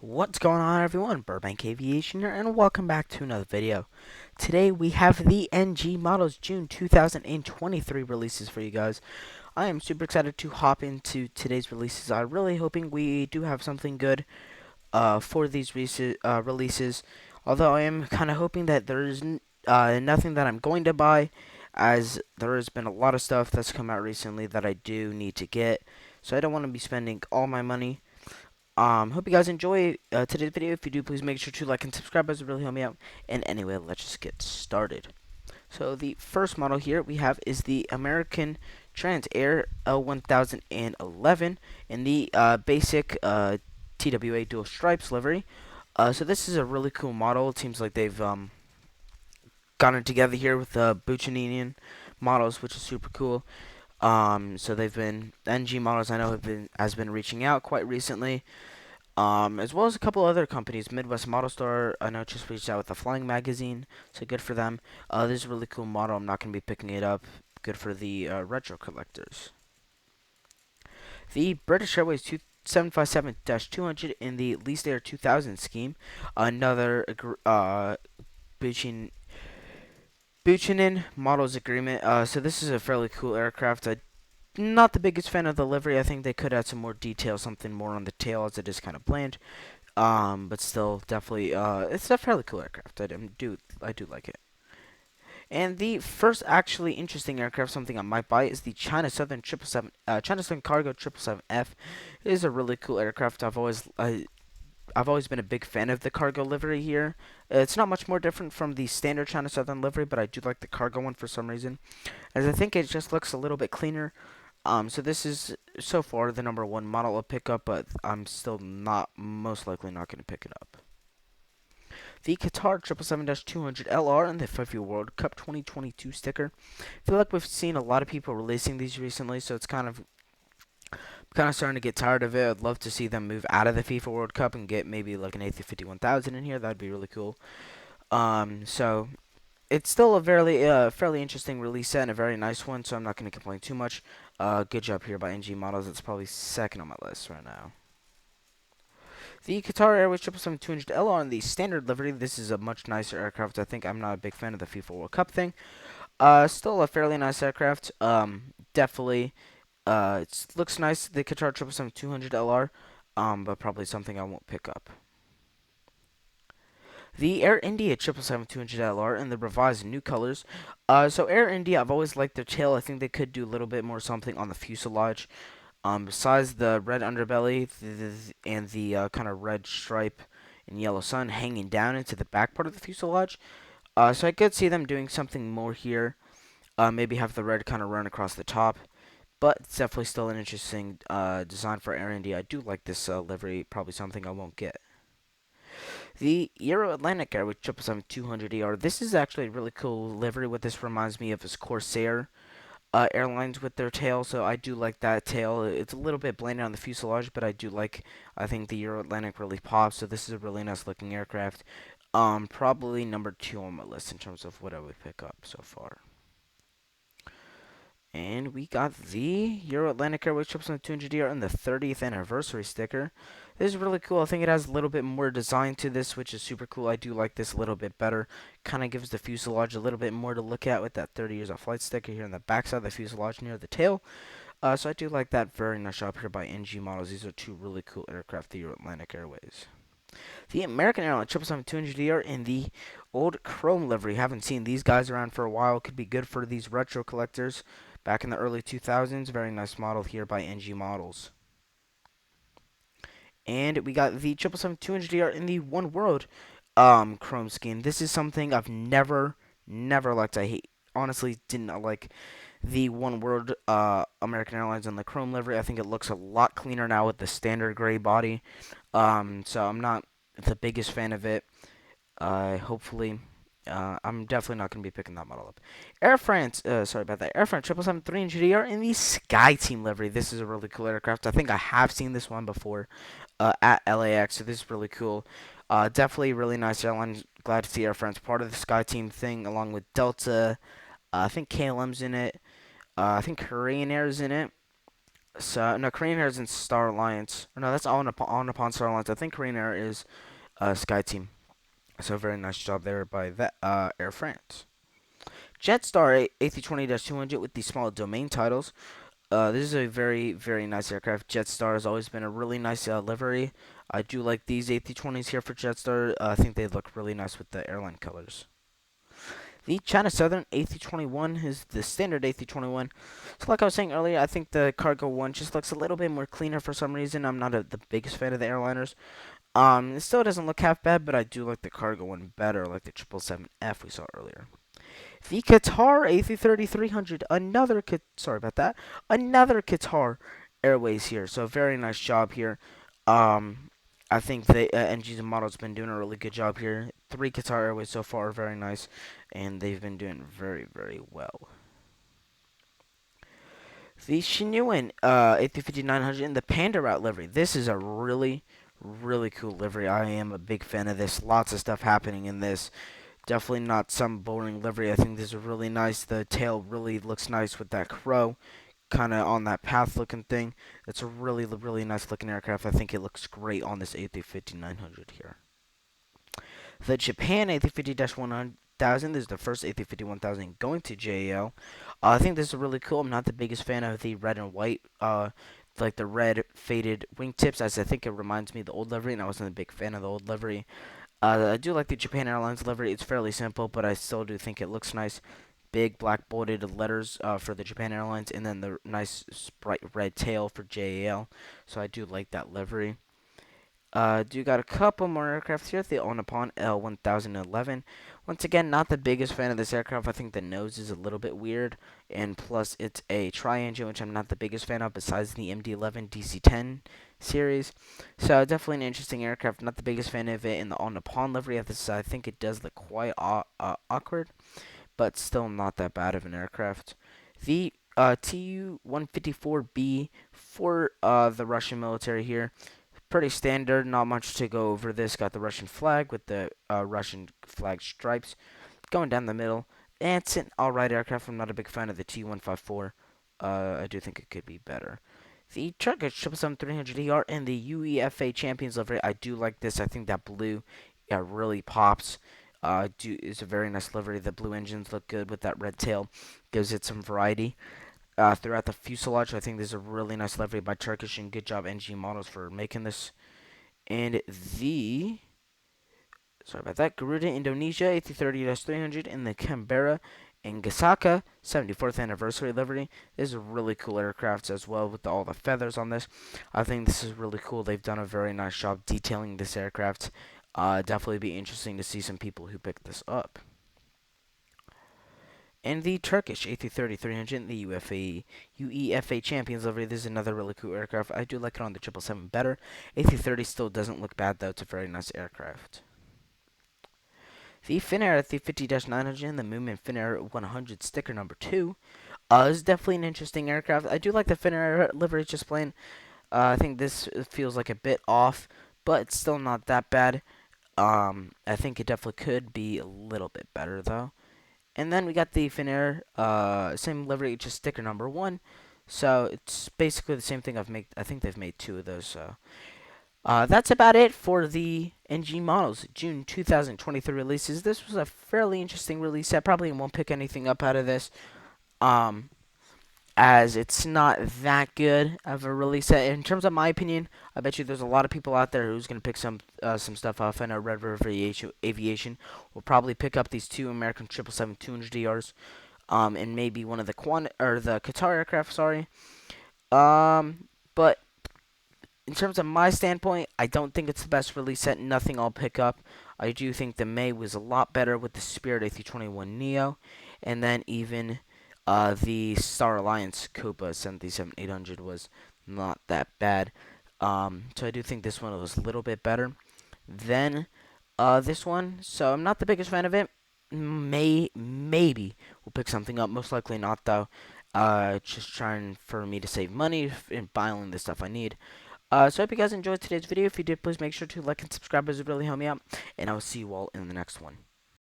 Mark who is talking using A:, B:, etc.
A: What's going on, everyone? Burbank Aviation here, and welcome back to another video. Today we have the NG Models June 2023 releases for you guys. I am super excited to hop into today's releases. I'm really hoping we do have something good for these releases. Although I am kind of hoping that there's nothing that I'm going to buy, as there has been a lot of stuff that's come out recently that I do need to get. So I don't want to be spending all my money. Hope you guys enjoy today's video. If you do, please make sure to like and subscribe, as it really help me out. And anyway, let's just get started. So the first model here we have is the American Trans Air L1011 in the basic TWA dual stripes livery. So this is a really cool model. It seems like they've gotten it together here with the Buchananian models, which is super cool. So they've been NG models. I know has been reaching out quite recently. As well as a couple other companies. Midwest Model Store, I know, just reached out with a flying magazine, so good for them. This is a really cool model. I'm not going to be picking it up. Good for the retro collectors. The British Airways 757-200 in the Leased Air 2000 scheme. Another Buchanan Models agreement. So this is a fairly cool aircraft. Not the biggest fan of the livery. I think they could add some more detail, something more on the tail, as it is kind of bland. But still, definitely, it's a fairly cool aircraft. I do like it. And the first actually interesting aircraft, something I might buy, is the China Southern 777, China Southern Cargo 777F. It is a really cool aircraft. I've always been a big fan of the cargo livery here. It's not much more different from the standard China Southern livery, but I do like the cargo one for some reason, as I think it just looks a little bit cleaner. So this is so far the number one model I'll pick up, but I'm still most likely not going to pick it up. The Qatar 777-200LR and the FIFA World Cup 2022 sticker. I feel like we've seen a lot of people releasing these recently, so it's kind of starting to get tired of it. I'd love to see them move out of the FIFA World Cup and get maybe like an A350-1000 in here. That'd be really cool. So it's still a fairly interesting release set and a very nice one, so I'm not going to complain too much. Good job here by NG Models. It's probably second on my list right now. The Qatar Airways 777-200LR in the standard livery. This is a much nicer aircraft. I think I'm not a big fan of the FIFA World Cup thing. Still a fairly nice aircraft. Definitely. It looks nice. The Qatar 777-200LR. But probably something I won't pick up. The Air India 777-200LR in the revised new colors. So Air India, I've always liked their tail. I think they could do a little bit more something on the fuselage. Besides the red underbelly and the kind of red stripe and yellow sun hanging down into the back part of the fuselage. So I could see them doing something more here. Maybe have the red kind of run across the top. But it's definitely still an interesting design for Air India. I do like this livery. Probably something I won't get. The Euro Atlantic Airways 777-200ER. This is actually a really cool livery. What this reminds me of is Corsair airlines with their tail, so I do like that tail. It's a little bit bland on the fuselage, but I think the Euro Atlantic really pops, so this is a really nice looking aircraft. Probably number 2 on my list in terms of what I would pick up so far. And we got the Euro Atlantic Airways 777-200ER and the 30th anniversary sticker. This is really cool. I think it has a little bit more design to this, which is super cool. I do like this a little bit better. Kind of gives the fuselage a little bit more to look at with that 30 years of flight sticker here on the backside of the fuselage near the tail. So I do like that. Very nice job here by NG Models. These are two really cool aircraft, the Euro Atlantic Airways. The American Airlines 777-200ER in the old chrome livery. Haven't seen these guys around for a while. Could be good for these retro collectors back in the early 2000s. Very nice model here by NG Models. And we got the 777-200ER in the One World chrome scheme. This is something I've never liked. Honestly did not like the One World American Airlines in the chrome livery. I think it looks a lot cleaner now with the standard gray body. So I'm not the biggest fan of it. Hopefully, I'm definitely not going to be picking that model up. Air France, sorry about that. Air France 777-300ER in the Sky Team livery. This is a really cool aircraft. I think I have seen this one before at LAX, so this is really cool. Definitely really nice airline. Glad to see Air France part of the Sky Team thing, along with Delta. I think KLM's in it. I think Korean Air's in it. So no, Korean Air is in Star Alliance. Or no, that's on upon Star Alliance. I think Korean Air is Sky Team. So very nice job there by that Air France. Jetstar A320-200 with the small domain titles. This is a very nice aircraft. Jetstar has always been a really nice livery. I do like these A320s here for Jetstar. I think they look really nice with the airline colors. The China Southern A321 is the standard A321. So like I was saying earlier, I think the cargo one just looks a little bit more cleaner for some reason. I'm not the biggest fan of the airliners. It still doesn't look half bad, but I do like the cargo one better, like the 777F we saw earlier. The Qatar A330-300, sorry about that, another Qatar Airways here. So very nice job here. I think the NG's and Model's been doing a really good job here. 3 Qatar Airways so far are very nice, and they've been doing very well. The Shinuan A350-900 in the Panda Route livery. This is a really cool livery. I am a big fan of this. Lots of stuff happening in this. Definitely not some boring livery. I think this is really nice. The tail really looks nice with that crow kind of on that path looking thing. It's a really nice looking aircraft. I think it looks great on this A350-900 here. The Japan A350-1000. This is the first A350-1000 going to JAL. I think this is really cool. I'm not the biggest fan of the red and white, like the red faded wingtips, as I think it reminds me of the old livery, and I wasn't a big fan of the old livery. I do like the Japan Airlines livery. It's fairly simple, but I still do think it looks nice. Big black bolded letters for the Japan Airlines, and then the nice bright red tail for JAL. So I do like that livery. Do got a couple more aircraft here. The Onapon L1011. Once again, not the biggest fan of this aircraft. I think the nose is a little bit weird, and plus it's a tri-engine, which I'm not the biggest fan of. Besides the MD-11 DC-10 series, so definitely an interesting aircraft. Not the biggest fan of it in the Onapon livery. I think it does look quite awkward, but still not that bad of an aircraft. The Tu-154B for the Russian military here. Pretty standard, not much to go over this. Got the Russian flag with the Russian flag stripes going down the middle. And it's an alright aircraft. I'm not a big fan of the Tu-154. I do think it could be better. The Turkish 777-300ER and the UEFA Champions livery. I do like this. I think that blue really pops. Is a very nice livery. The blue engines look good with that red tail. Gives it some variety throughout the fuselage. I think this is a really nice livery by Turkish, and good job NG Models for making this. And the sorry about that, Garuda Indonesia A330-300 in the Canberra and Gasaka 74th anniversary livery. This is a really cool aircraft as well with all the feathers on this. I think this is really cool. They've done a very nice job detailing this aircraft. Definitely be interesting to see some people who pick this up. And the Turkish A330-300, the UEFA Champions livery. This is another really cool aircraft. I do like it on the 777 better. A330 still doesn't look bad, though. It's a very nice aircraft. The Finnair A350-900 and the Moomin Finnair 100 sticker number 2 is definitely an interesting aircraft. I do like the Finnair livery, just plain. I think this feels like a bit off, but it's still not that bad. I think it definitely could be a little bit better, though. And then we got the Finnair, same livery, just sticker number 1. So it's basically the same thing I think they've made 2 of those. So that's about it for the NG Models June 2023 releases. This was a fairly interesting release. I probably won't pick anything up out of this. As it's not that good of a release set. In terms of my opinion, I bet you there's a lot of people out there who's going to pick some stuff off. I know Red River Aviation will probably pick up these 2 American 777-200ERs, and maybe one of the the Qatar aircraft. Sorry, but in terms of my standpoint, I don't think it's the best release set. Nothing I'll pick up. I do think the May was a lot better with the Spirit A321neo, and then even the Star Alliance Copa 737-800 was not that bad. So I do think this one was a little bit better than this one. So I'm not the biggest fan of it. Maybe we'll pick something up. Most likely not, though. Just trying for me to save money in buying the stuff I need. So I hope you guys enjoyed today's video. If you did, please make sure to like and subscribe, as it really help me out. And I will see you all in the next one.